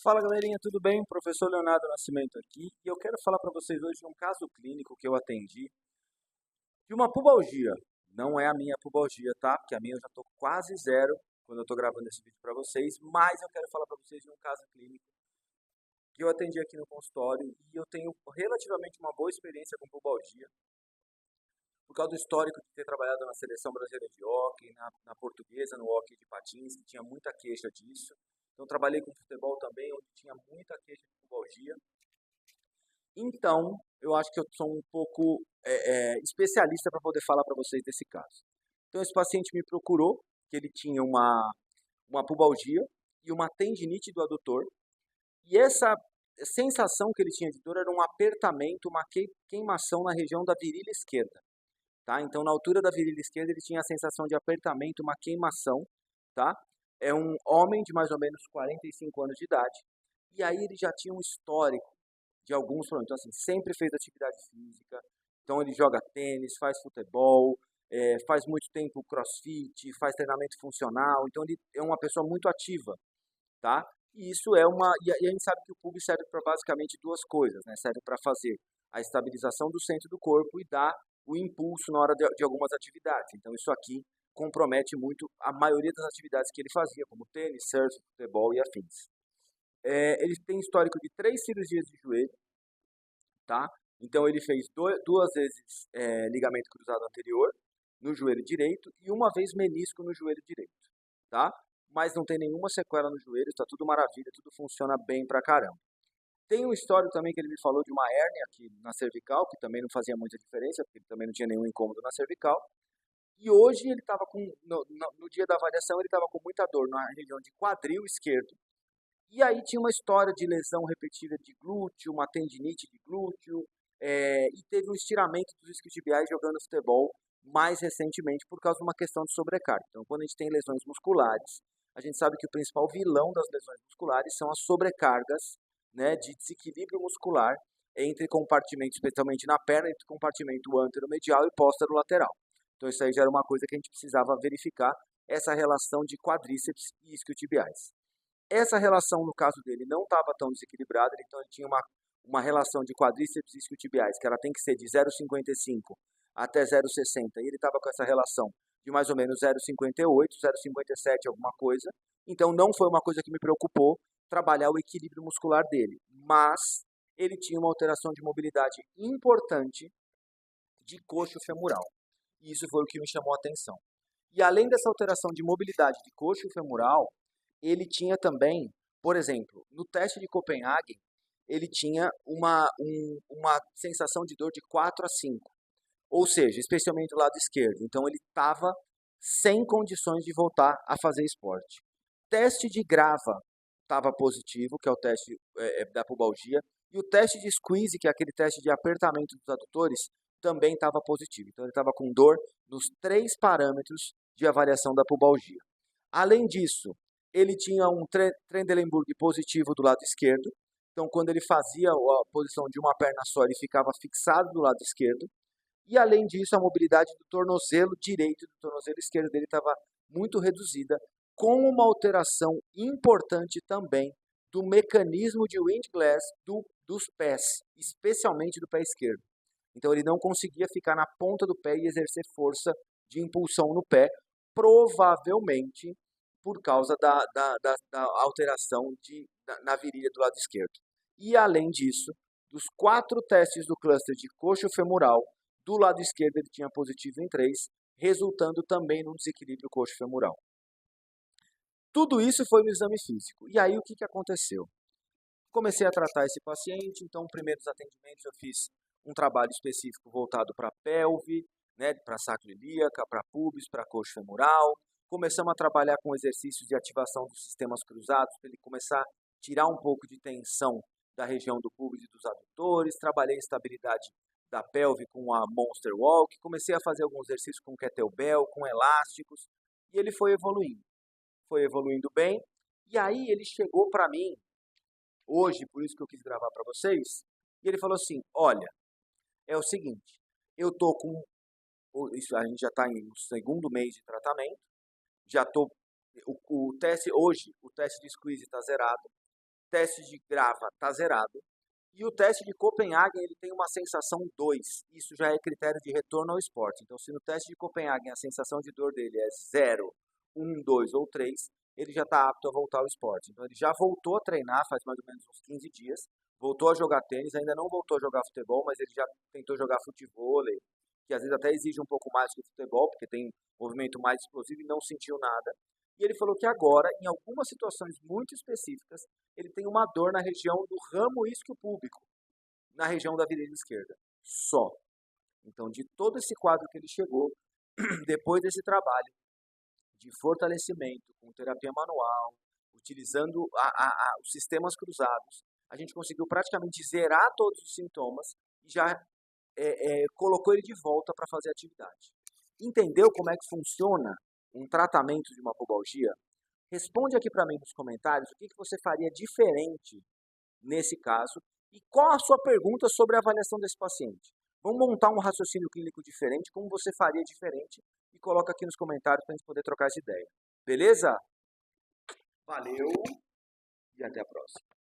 Fala galerinha, tudo bem? Professor Leonardo Nascimento aqui e eu quero falar para vocês hoje de um caso clínico que eu atendi de uma pubalgia. Não é a minha pubalgia, tá? Porque a minha eu já estou quase zero quando eu estou gravando esse vídeo para vocês, mas eu quero falar para vocês de um caso clínico que eu atendi aqui no consultório e eu tenho relativamente uma boa experiência com pubalgia, por causa do histórico de ter trabalhado na seleção brasileira de hóquei, na portuguesa, no hóquei de patins, que tinha muita queixa disso. Então trabalhei com futebol também, onde tinha muita queixa de pubalgia. Então, eu acho que eu sou um pouco especialista para poder falar para vocês desse caso. Então, esse paciente me procurou, que ele tinha uma pubalgia e uma tendinite do adutor, e essa sensação que ele tinha de dor era um apertamento, uma queimação na região da virilha esquerda, tá? Então, na altura da virilha esquerda, ele tinha a sensação de apertamento, uma queimação, tá? É um homem de mais ou menos 45 anos de idade, e aí ele já tinha um histórico de alguns problemas. Então, assim, sempre fez atividade física. Então, ele joga tênis, faz futebol, faz muito tempo crossfit, faz treinamento funcional. Então, ele é uma pessoa muito ativa, tá? E isso é uma. E a gente sabe que o PUB serve para basicamente duas coisas, né? Serve para fazer a estabilização do centro do corpo e dar o impulso na hora de algumas atividades. Então, isso aqui compromete muito a maioria das atividades que ele fazia, como tênis, surf, futebol e afins. Ele tem histórico de 3 cirurgias de joelho, tá? Então ele fez duas vezes ligamento cruzado anterior no joelho direito e uma vez menisco no joelho direito, tá? Mas não tem nenhuma sequela no joelho, está tudo maravilha, tudo funciona bem pra caramba. Tem um histórico também que ele me falou de uma hérnia aqui na cervical, que também não fazia muita diferença, porque ele também não tinha nenhum incômodo na cervical. E hoje ele estava no dia da avaliação, ele estava com muita dor na região de quadril esquerdo. E aí tinha uma história de lesão repetida de glúteo, uma tendinite de glúteo, e teve um estiramento dos isquiotibiais jogando futebol mais recentemente por causa de uma questão de sobrecarga. Então, quando a gente tem lesões musculares, a gente sabe que o principal vilão das lesões musculares são as sobrecargas, né, de desequilíbrio muscular entre compartimentos, especialmente na perna, entre compartimento anteromedial e póstero-lateral. Então, isso aí já era uma coisa que a gente precisava verificar, essa relação de quadríceps e isquiotibiais. Essa relação, no caso dele, não estava tão desequilibrada, então ele tinha uma relação de quadríceps e isquiotibiais, que ela tem que ser de 0,55 até 0,60, e ele estava com essa relação de mais ou menos 0,58, 0,57, alguma coisa. Então não foi uma coisa que me preocupou trabalhar o equilíbrio muscular dele, mas ele tinha uma alteração de mobilidade importante de coxo femoral. E isso foi o que me chamou a atenção. E além dessa alteração de mobilidade de coxo femoral, ele tinha também, por exemplo, no teste de Copenhague, ele tinha uma sensação de dor de 4 a 5, ou seja, especialmente do lado esquerdo. Então ele estava sem condições de voltar a fazer esporte. Teste de grava estava positivo, que é o teste da pubalgia, e o teste de squeeze, que é aquele teste de apertamento dos adutores, também estava positivo. Então ele estava com dor nos 3 parâmetros de avaliação da pubalgia. Além disso, ele tinha um Trendelenburg positivo do lado esquerdo. Então, quando ele fazia a posição de uma perna só, ele ficava fixado do lado esquerdo. E, além disso, a mobilidade do tornozelo direito e do tornozelo esquerdo dele estava muito reduzida, com uma alteração importante também do mecanismo de Windglass dos pés, especialmente do pé esquerdo. Então, ele não conseguia ficar na ponta do pé e exercer força de impulsão no pé, provavelmente por causa da alteração na virilha do lado esquerdo. E, além disso, dos 4 testes do cluster de coxo femoral, do lado esquerdo ele tinha positivo em 3, resultando também num desequilíbrio coxo femoral. Tudo isso foi no exame físico. E aí o que aconteceu? Comecei a tratar esse paciente, então, primeiros atendimentos eu fiz um trabalho específico voltado para pelve, né, para sacroiliaca, para pubis, para coxo femoral. Começamos a trabalhar com exercícios de ativação dos sistemas cruzados, para ele começar a tirar um pouco de tensão da região do pubis e dos adutores. Trabalhei estabilidade da pelve com a Monster Walk. Comecei a fazer alguns exercícios com kettlebell, com elásticos, e ele foi evoluindo bem. E aí ele chegou para mim hoje, por isso que eu quis gravar para vocês, e ele falou assim, olha, é o seguinte, eu tô com, isso, a gente já está no segundo mês de tratamento, já tô, o teste hoje, o teste de squeeze está zerado, teste de Grava está zerado. E o teste de Copenhagen, ele tem uma sensação 2. Isso já é critério de retorno ao esporte. Então, se no teste de Copenhagen a sensação de dor dele é 0, 1, 2 ou 3, ele já está apto a voltar ao esporte. Então, ele já voltou a treinar faz mais ou menos uns 15 dias, voltou a jogar tênis, ainda não voltou a jogar futebol, mas ele já tentou jogar futevôlei, que às vezes até exige um pouco mais que o futebol, porque tem movimento mais explosivo e não sentiu nada. E ele falou que agora, em algumas situações muito específicas, ele tem uma dor na região do ramo isquiopúbico, na região da virilha esquerda. Só. Então, de todo esse quadro que ele chegou, depois desse trabalho de fortalecimento com terapia manual, utilizando os sistemas cruzados, a gente conseguiu praticamente zerar todos os sintomas e já colocou ele de volta para fazer atividade. Entendeu como é que funciona um tratamento de uma pubalgia? Responde aqui para mim nos comentários o que você faria diferente nesse caso e qual a sua pergunta sobre a avaliação desse paciente. Vamos montar um raciocínio clínico diferente, como você faria diferente, e coloca aqui nos comentários para a gente poder trocar essa ideia. Beleza? Valeu e até a próxima.